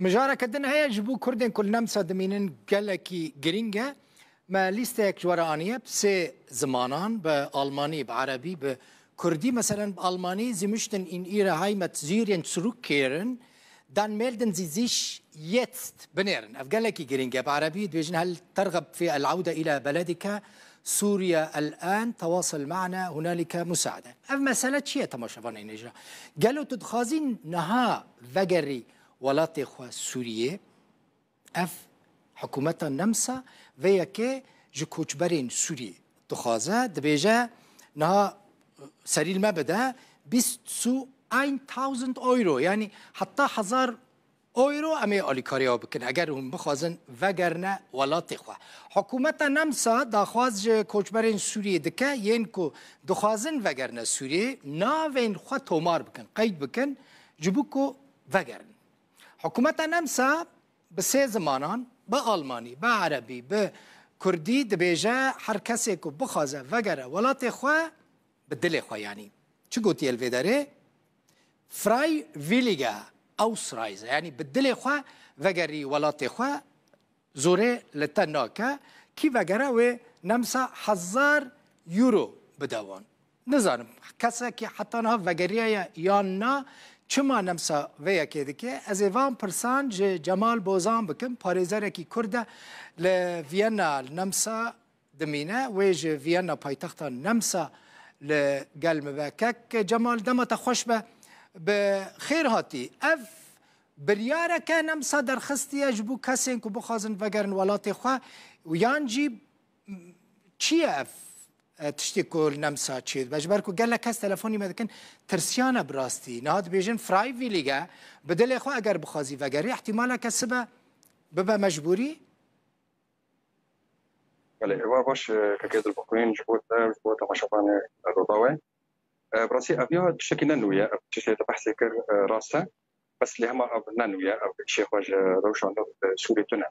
مجارة كدن هيا جبو كردن كل نمسا دمينن قالكي جرينجا ما ليستيك جوارانية بسي زمانان بألماني بعربي بكردي مثلا بألماني زمشتن إن إيرا هاي متزيرين سروك كيرن دان ميلدن زيزيش يتست بنيرن أفقالكي جرينجا بعربي دويجن هل ترغب في العودة إلى بلدك سوريا الآن تواصل معنا هنالك مساعدة أف مسألة شيء تماشفاني نجرا قالوا تدخازين نها فقري ولات إخوة سورية أف حكومة نمسا ويا كي جو كوچبرين سوري تخازة دبيجا نها سريل ما بدا 1000 اورو يعني حتى 1000 اورو امي الیکاریا بکن اگر هم بخوازن وگرنه ولات إخوة حکومت نمسا داخواز کوچبرین سوریه دکه ین کو دخوازن وگرنه سوریه ناوین خو تومار بکن قید بکن جبوکو وگرن حکومت نمسا بسه زمانان با آلمانی با عربی با کردی دبیجه هر کسی کو بخوازه وگره ولات إخوة بدل إخوة يعني چه گوتی الویداره فراي ویلیگا أوسرايزا يعني بدل إخوة وجري ولات إخوة زوري لتناكا كي وجرا ونمسا 1000 يورو بدوان نزانم كسا كي حتى نها وجريا يانا چما نمسا ويا كده از 20% جمال بوزان بكم باريزارة كي كرده لفيينا نمسا دمينة ويج فيينا بايتختا نمسا لقلم بكك جمال دمت خوش به بخير هاتي اف بريارة كان نمسا درخستي يجبو كاسين كو بخازن وگرن ولات إخوة ويانجي چي اف تشتكو نمسا چي بجبركو قال لك كاس تلفوني مدكن ترسيانا براستي نهاد بيجن فراي فيليغا بدل إخوة اگر بخازي وگري احتمالا كسبه ببا مجبوري بله هو باش كاكيد البقوين جبوت مشابان الرضاوي براسي ابيا تشكي نانويا تشكي بحثي كر راسا بس اللي هما نانويا او الشيخ واج روشان سوري تنا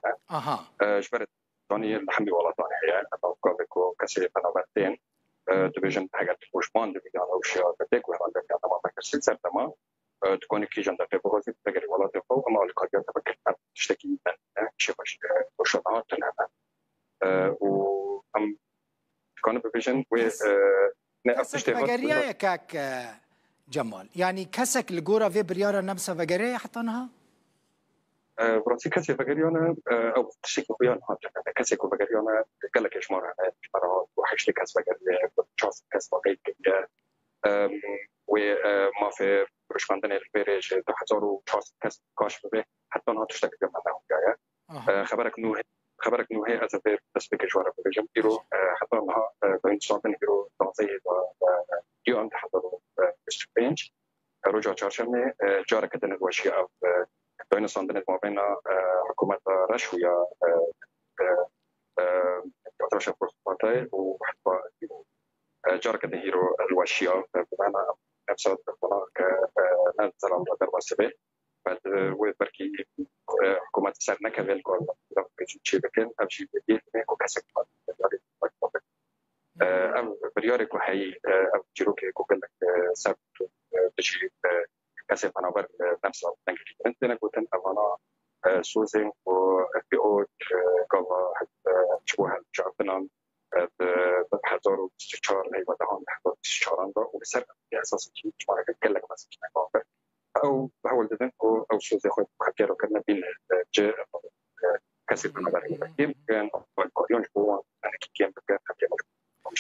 جبرت ثاني الحمي والله ثاني هي او كوبيكو كسي بنابتين ديفيجن حاجات وش باند بيجان او شيء بدك وهذا كان ما فكر ست سنه ما تكون كي جندا في بوزي تجري والله فوق ما الكارير تبكر تشتكي من الشيخ واج روشان تنا و ام كان بفيجن و كسك فقرية كاك جمال يعني كسك الجورة في بريارة نمسا فقرية حتى انها براسي كسي فقريانا او تشيكو بيان هات كسي فقريانا قال لك ايش مره مرات وحشتي كاس فقرية شخص كاس فقرية وما في برش عندنا البيرج تحضروا شخص كاس كاش به حتى انها تشتكي منهم جايه خبرك انه هي ازبير بس بك جواره بجم ديرو حتى انها بين صابن ديرو تنظيم ديو عند حضروا بسترينج رجع تشارشمي جارك كدن الوشي او بين صندنت ما بين حكومه رشويه ترشح بورتاي وحتى جارك كدن هيرو الوشي بمعنى نفس الطلاق نزل على درب السبيل بعد وبركي حكومه سرنا كفيل كل شيء بكن أبشي بديه ميكو كسك بريارك وهي أبجروك كوكل سبت تجي كسب أنا بر نفسه تنقل أنت نقولن أنا سوزين وبيو كلا شبوه جابنا بحضور استشار هي بدهم بحضور استشاران ده وبسبب أساس كي ما كلك بس كنا أو بحاول دهن أو سوزي خد خكيرو كنا بين جاء كسب أنا بر كان القريون هو أنا كيان بكان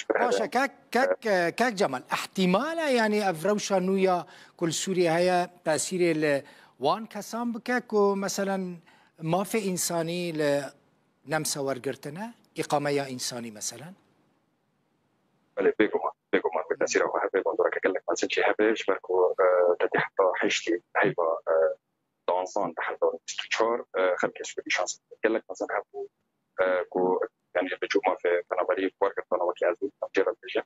باشا كاك جمال احتمالا يعني افروشا نويا كل سوريا هي تاثير وان كسام بكاك مثلا ما في انساني لنمسا ورقرتنا اقامه انساني مثلا بله بيجوما بالتاثير هو هبه بندرك قال لك مثلا شي هبه شبكو تدي حتى حيشتي هيبه دانسان تحضر استشار خلك شويه شانس قال لك مثلا هبو كو يعني بجوما في بنابري ورقه انا وكازو تجرب بيجا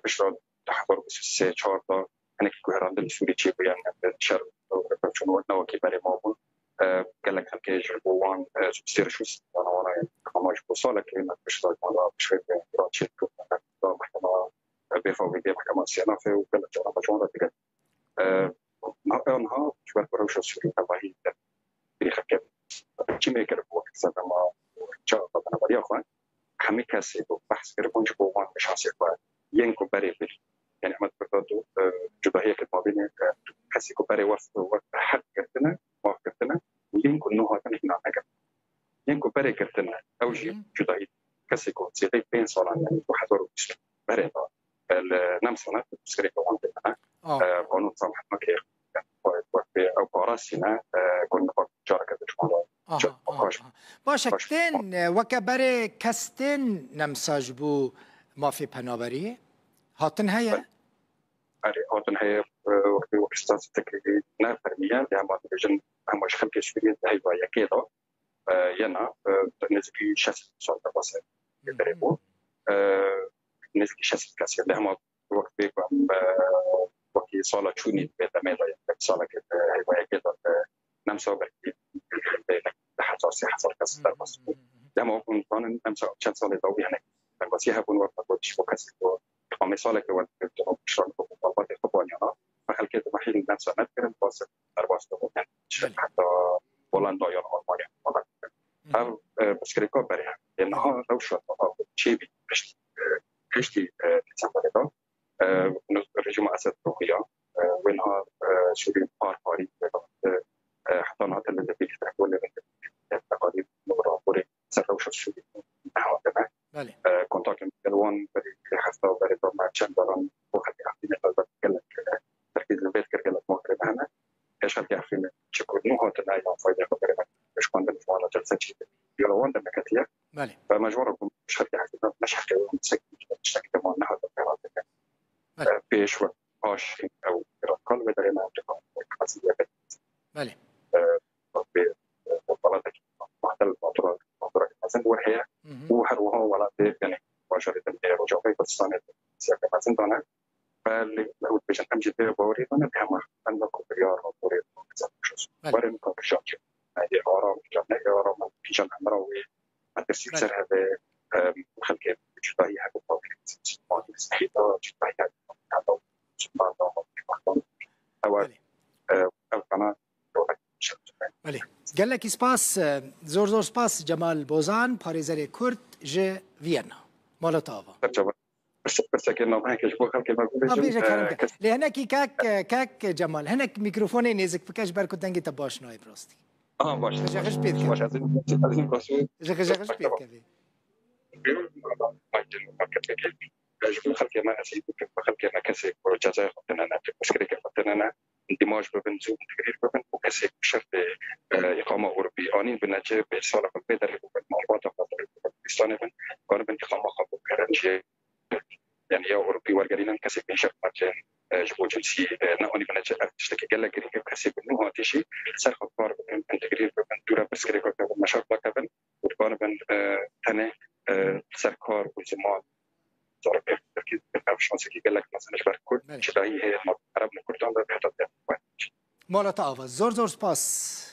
بشرط تحضر بس شارطه انا كي هراند السوري تشي يعني شر شنو نو كي بري موجود قال لك هم كي جربوان سير شو انا يعني كماش بوصله كلمه بشرط ولا بشويه راتشيت محكمه بيفاو فيديو محكمه سينا في وقال لك انا بجونا تيجي نها شويه بروش السوري تبعي بيخكب چی میکرد وقت زدم ما جا بنابراین خواهد همه کسی رو بحث کرد کنج با وان شانسی خواهد ین کو بری بری یعنی احمد بردادو جداهی که ما بینه کسی کو بری وقت حد کردنه موافق کردنه ین کو نوها تنه نگه ین کو بری کردنه اوجی جداهی کسی کو زیده 5 سالان یعنی 2020 بری دا نمسونه بسکری که وان بینه قانون سامح مکیر او پاراسینا كنا جارك باشه کتن وکبر کستن نمساج بو مافی پنابری هاتن هیا اری هاتن هیا وقتی وقتاس تکلیدی نه فرمیان یا ما تجن همش خلق شویی هی با یکیدا ینا نزدیکی 60 سال باسه دربو نزدیکی 60 کسی ده ما وقتی وقتی سالا چونی به دمیدا یک سالا که هی با یکیدا نمسا برکی حساسی حساس کسی در باس دما اون کانن نمسا چند سال داوی هنگ در باسی هبون وقت بودش فکسی تو خامه ساله که وقت تو شرط کو طلبات خبانیانا فخل که محل نمسا نذكر باس در باس تو حتی هولندا یا آلمانیا هم بسکریکا برای اینها لو شد چی بی کشتی دسامبر دا رژیم اسد روحیا و اینها شروع پاری حتی نهات الذي تقول تقاليد نورا سرروش شديد نحونا بله كونتاكت الوان بري حتى بري ما تشندران وخد يحكي نتكلم تركيز البيت كرجل مغرب هنا ايش هل يعرفين شكون نهات لا يفايد خبر مش كون بالفعل جلسه شيء يلوان ده كتير بله فمجبور مش هل يعرفين مش حكي مسك كمان نهات القرارات بيش واش او كل بدرنا تكون خاصيه بله بطلاتك معدل الموضوع مثلا وهي وهروها ولا يعني مباشرة وجوهي بتصانع سياق مثلا دانا فاللي لو بيجن أمجد بوري دانا بهم أن كوبريار وبوري ورن كوبريار هذه آرام جمع آرام في جمع مروي الترسيب سر هذا خلق جداي هذا الطاقة مستحيلة جداي هذا سبحان الله أو أنا بله گلکی سپاس زور سپاس جمال بوزان پاریزر کرد ج وینا مالت آوا بس که نام هنگش بخوام که مگویم لهنکی کاک جمال هنک میکروفون نزدیک بکش برکتنگی تا باش نای براستی باشه جخش پید که باشه از این باشه جخش پید که خلق ما أسيد خلق ما كسر وجزاء خدنا أنا بسكريك خدنا أنا اندماج بين زوج تغيير بين وكسر شرط إقامة أوروبية أني بنجى بسالة بدر بين موضوع خاطر باكستان بين كان بين إقامة خاطر كرنجي يعني يا أوروبي ورجالين كسر بين شرط مكان جبوا جنسي نأني بنجى تشتكي جل جريك كسر بين هو تشي سر خطار بين تغيير بين دورة بسكريك كمان مشروع كمان وكان بين ثاني سركار وزمان صار تركيز شانسي كي قال لك مثلا شباب كرد شداهي هي عرب الكردان ده بيحتاج مالت آوا زور سپاس